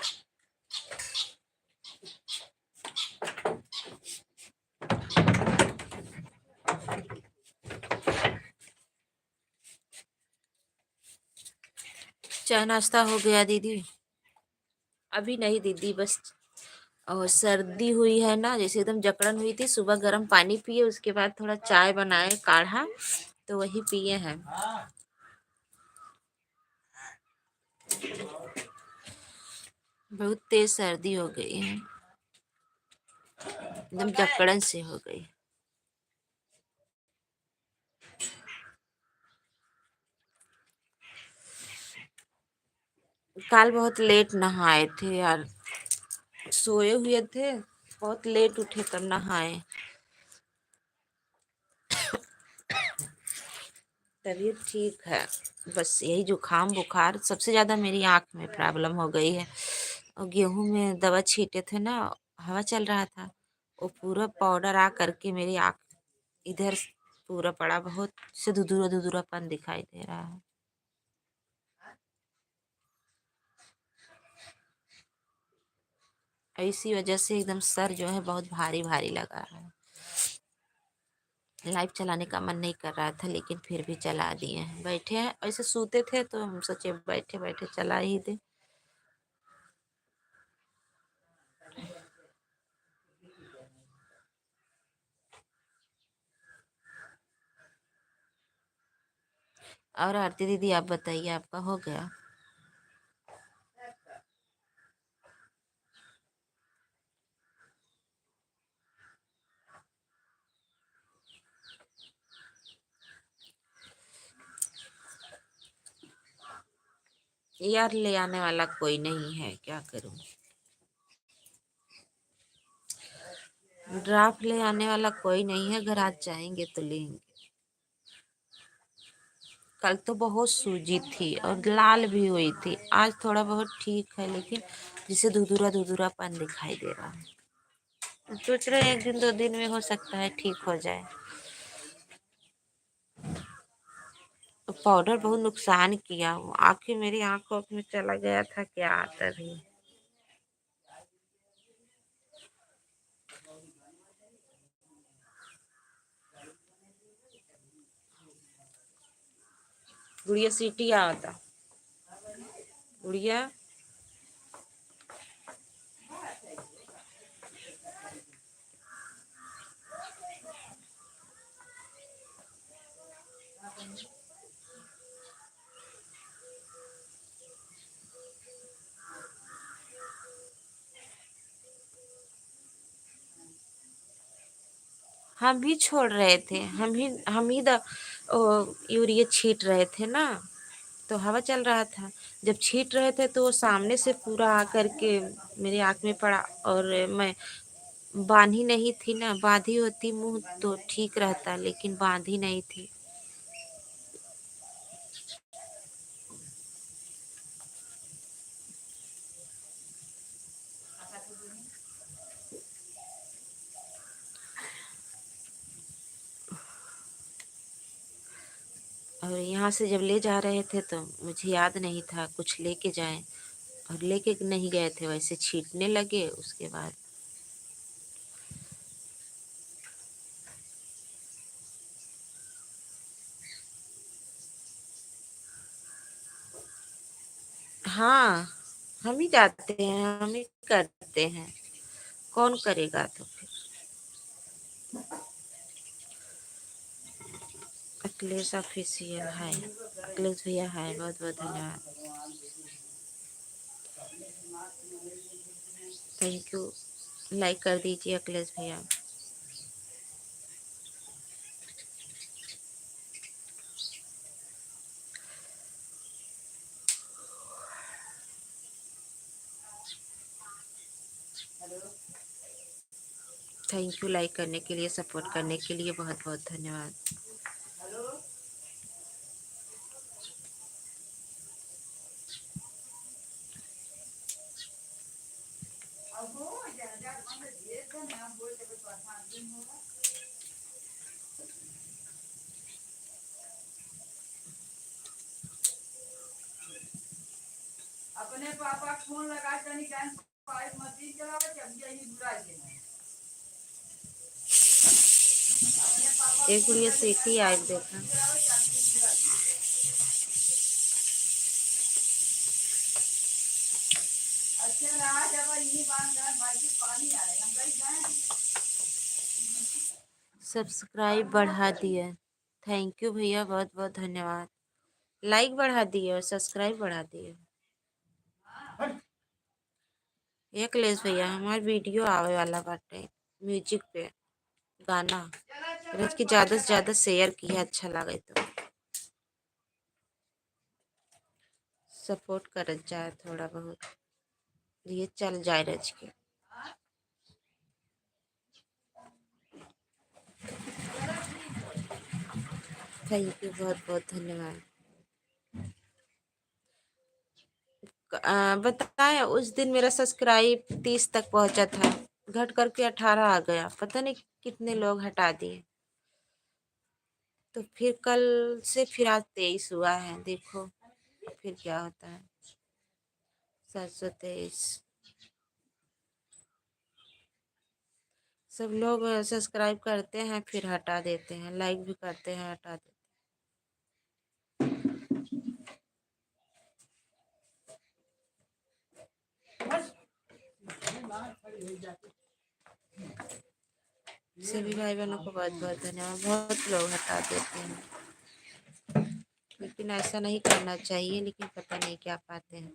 चाय नाश्ता हो गया दीदी? अभी नहीं दीदी, बस और सर्दी हुई है ना, जैसे एकदम जकड़न हुई थी, सुबह गर्म पानी पिए, उसके बाद थोड़ा चाय बनाए काढ़ा, तो वही पिए हैं। बहुत तेज सर्दी हो गई है, एकदम जकड़न से हो गई। कल बहुत लेट नहाए थे यार, सोए हुए थे, बहुत लेट उठे तब नहाए। तबीयत ठीक है, बस यही जुकाम बुखार, सबसे ज़्यादा मेरी आँख में प्रॉब्लम हो गई है। और गेहूं में दवा छींटे थे ना, हवा चल रहा था, वो पूरा पाउडर आ करके मेरी आँख इधर पूरा पड़ा, बहुत से धुधुरा धुधुरापन दिखाई दे रहा है। इसी वजह से एकदम सर जो है बहुत भारी भारी लगा रहा है। लाइव चलाने का मन नहीं कर रहा था, लेकिन फिर भी चला दिए हैं। बैठे हैं, ऐसे सूते थे तो हम सोचे बैठे बैठे चला ही दे। और आरती दीदी आप बताइए, आपका हो गया? यार ले आने वाला कोई नहीं है, क्या करूं? ड्राफ्ट ले आने वाला कोई नहीं है, घर आज जाएंगे तो लेंगे। कल तो बहुत सूजी थी और लाल भी हुई थी, आज थोड़ा बहुत ठीक है, लेकिन जिसे धुधुरा धुधुरापन दिखाई दे रहा है। सोच रहे हैं 1 दिन 2 दिन में हो सकता है ठीक हो जाए। तो पाउडर बहुत नुकसान किया, आखिर मेरी आंखों में चला गया था क्या तभी। गुड़िया सीटी आता, गुड़िया हम भी छोड़ रहे थे, हम ही यूरिया छीट रहे थे ना, तो हवा चल रहा था। जब छीट रहे थे तो वो सामने से पूरा आकर के मेरी आँख में पड़ा, और मैं बांधी नहीं थी ना, बांधी होती मुंह तो ठीक रहता, लेकिन बांधी नहीं थी। और यहाँ से जब ले जा रहे थे तो मुझे याद नहीं था कुछ लेके जाएं, और लेके नहीं गए थे, वैसे छीटने लगे उसके बाद। हाँ, हम ही जाते हैं, हम ही करते हैं, कौन करेगा तो फिर। अखिलेश ऑफिशियल है, अखिलेश भैया है, बहुत बहुत धन्यवाद, थैंक यू। लाइक कर दीजिए अखिलेश भैया। थैंक यू लाइक करने के लिए, सपोर्ट करने के लिए बहुत बहुत धन्यवाद। अपने पापा फोन लगा तनी जान पाइप मशीन चलावे जब यही बुरा के अपने पापा एक फोन गुड़िया लगे सीटी जान आई पाइप देखा। मशीन चलावे जब यही बुरा के अच्छा रहा जब यही बात है भाई पानी आ रहा है हम गई जाए सब्सक्राइब बढ़ा दिए, थैंक यू भैया, बहुत बहुत धन्यवाद। लाइक बढ़ा दिए और सब्सक्राइब बढ़ा दिए। एक लेस भैया हमार वीडियो आवे वाला बाटे म्यूजिक पे गाना, रज की ज़्यादा से ज़्यादा शेयर किया, अच्छा लगे तो सपोर्ट कर जाए थोड़ा बहुत, ये चल जाए रज के। थैंक यू, बहुत बहुत धन्यवाद। बताएं उस दिन मेरा सब्सक्राइब 30 तक पहुंचा था, घट करके 18 आ गया, पता नहीं कितने लोग हटा दिए। तो फिर कल से फिर आज 23 हुआ है, देखो फिर क्या होता है। 723 सब लोग सब्सक्राइब करते हैं फिर हटा देते हैं, लाइक भी करते हैं हटा देते हैं। सभी भाई बहनों को बहुत बहुत धन्यवाद। बहुत लोग हटा देते हैं, लेकिन ऐसा नहीं करना चाहिए, लेकिन पता नहीं क्या पाते हैं।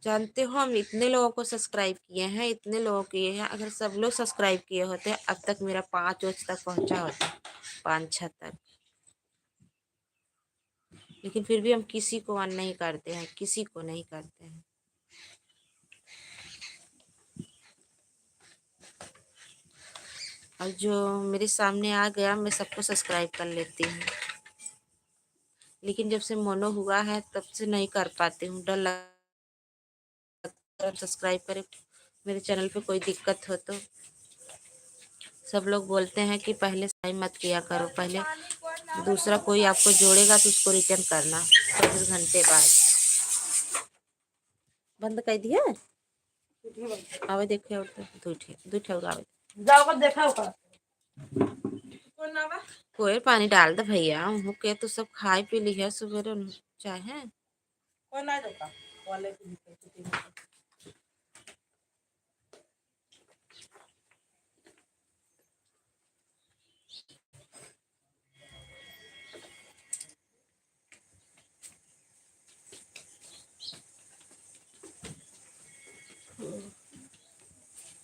जानते हो हम इतने लोगों को सब्सक्राइब किए हैं, इतने लोगों किए हैं, अगर सब लोग सब्सक्राइब किए होते अब तक मेरा 5 तक पहुंचा होता, 5-6 तक। लेकिन फिर भी हम किसी को ऑन नहीं करते हैं, किसी को नहीं करते हैं। और जो मेरे सामने आ गया मैं सबको सब्सक्राइब कर लेती हूँ, लेकिन जब से मोनो हुआ है तब से नहीं कर पाती हूँ। डर लगता है सब्सक्राइब करे मेरे चैनल पे कोई दिक्कत हो तो। सब लोग बोलते हैं कि पहले सब्सक्राइब मत किया करो, पहले दूसरा कोई आपको जोड़ेगा तो उसको रिटर्न करना 24 घंटे बाद। बंद कर दिया आवे देखे और दूठे और आवे जाओ देखा होगा कौन ना कोई पानी डाल दे भैया, के तो सब खाए पी ली है सवेरे चाय है। कौन ना देखा वाले की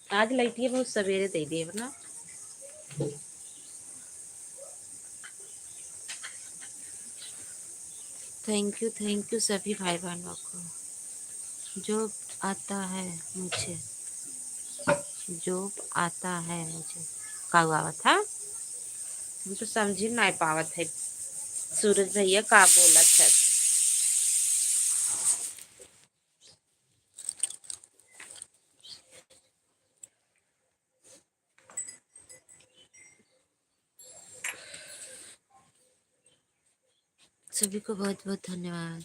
आज लाइटिए बहुत सवेरे दे दिए ना। थैंक यू सभी भाई बहनों को। जो आता है मुझे, जो आता है मुझे का हुआ था, हम तो समझ ही नहीं पावत है सूरज भैया का बोला था। सभी को बहुत बहुत धन्यवाद।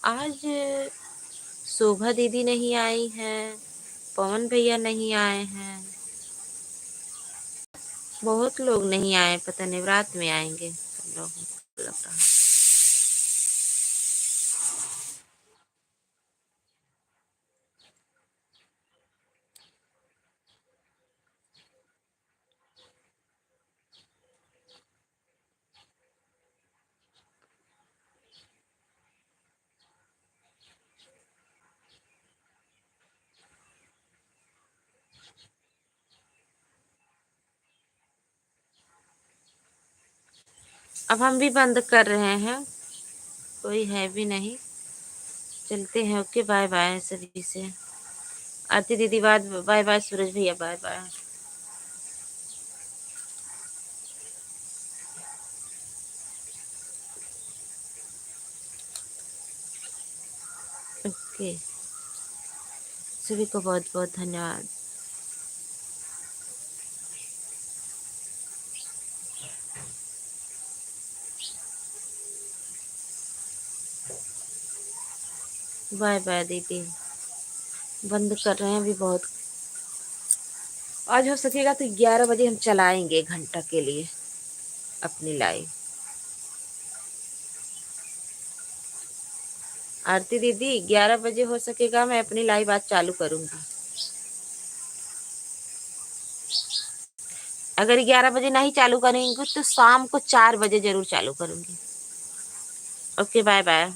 आज शोभा दीदी नहीं आई हैं, पवन भैया नहीं आए हैं, बहुत लोग नहीं आए, पता नहीं रात में आएंगे सब लोग लग रहा है। अब हम भी बंद कर रहे हैं, कोई है भी नहीं, चलते हैं। ओके बाय बाय सभी से। आरती दीदी बाय बाय, सूरज भैया बाय बाय। ओके, सभी को बहुत बहुत धन्यवाद। बाय बाय दीदी, बंद कर रहे हैं अभी बहुत। आज हो सकेगा तो 11 बजे हम चलाएंगे 1 घंटा के लिए अपनी लाइव। आरती दीदी 11 बजे हो सकेगा, मैं अपनी लाइव आज चालू करूंगी। अगर 11 बजे नहीं चालू करेंगे तो शाम को 4 बजे जरूर चालू करूंगी। Okay, bye bye.